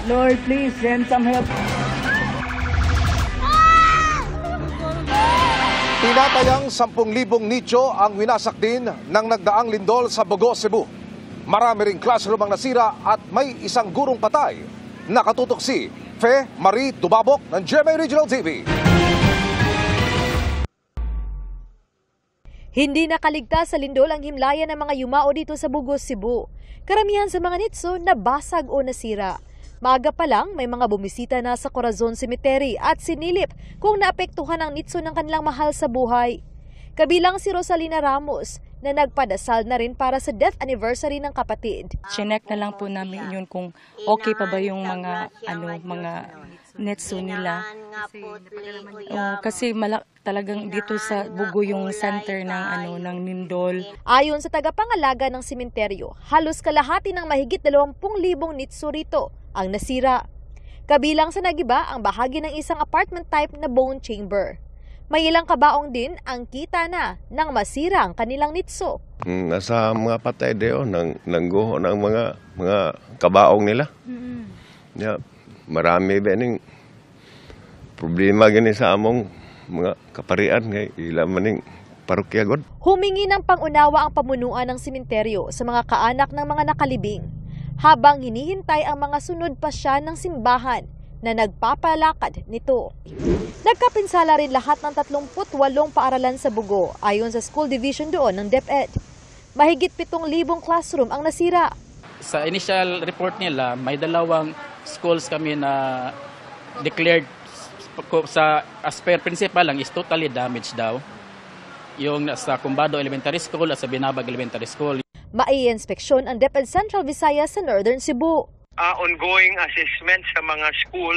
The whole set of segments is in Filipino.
Lord, please send some help. Tinatayang 10,000 nicho ang winasak din ng nagdaang lindol sa Bogo, Cebu. Marami ring classroom ang nasira at may isang gurong patay. Nakatutok si Fe Marie Dubabok ng GMA Regional TV. Hindi nakaligtas sa lindol ang himlayan ng mga yumao dito sa Bugos, Cebu. Karamihan sa mga nitso nabasag o nasira. Maaga pa lang, may mga bumisita na sa Corazon Cemetery at sinilip kung naapektuhan ang nitso ng kanilang mahal sa buhay. Kabilang si Rosalina Ramos na nagpadasal na rin para sa death anniversary ng kapatid. Chinek na lang po namin yun kung okay pa ba yung mga netso nila. Kasi talagang dito sa Bugo yung center ng lindol. Ayon sa tagapangalaga ng sementeryo, halos kalahati ng mahigit 20,000 nitso rito ang nasira. Kabilang sa nagiba ang bahagi ng isang apartment type na bone chamber. May ilang kabaong din ang kita na nang masira ang kanilang nitso. Nasa mga patay deo nangguho ng mga kabaong nila. Yeah, marami ba ning problema gani sa among mga kaparian ngay ila maning parokya god. Humingi ng pangunawa ang pamunuan ng sementeryo sa mga kaanak ng mga nakalibing habang hinihintay ang mga sunod pasya ng simbahan na nagpapalakad nito. Nagkapinsala rin lahat ng 38 paaralan sa Bugo ayon sa school division doon ng DepEd. Mahigit 7,000 classroom ang nasira. Sa initial report nila, may 2 schools kami na declared as per principal lang is totally damaged daw. Yung sa Cumbado Elementary School at sa Binabag Elementary School. Mai-inspeksyon ang DepEd Central Visayas sa Northern Cebu. Ongoing assessment sa mga school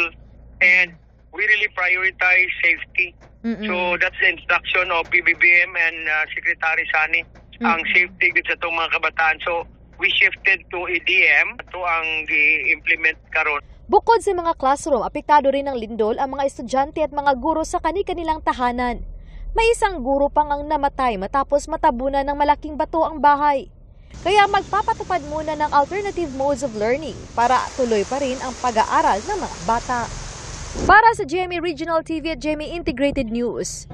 and we really prioritize safety. So that's the instruction of PBBM and Secretary Sani, ang safety sa itong mga kabataan. So we shifted to EDM to ang i-implement karon. Bukod sa mga classroom, apektado rin ng lindol ang mga estudyante at mga guro sa kani-kanilang tahanan. May isang guro pang ang namatay matapos matabunan ng malaking bato ang bahay. Kaya magpapatupad muna ng alternative modes of learning para tuloy pa rin ang pag-aaral ng mga bata. Para sa GMA Regional TV at GMA Integrated News,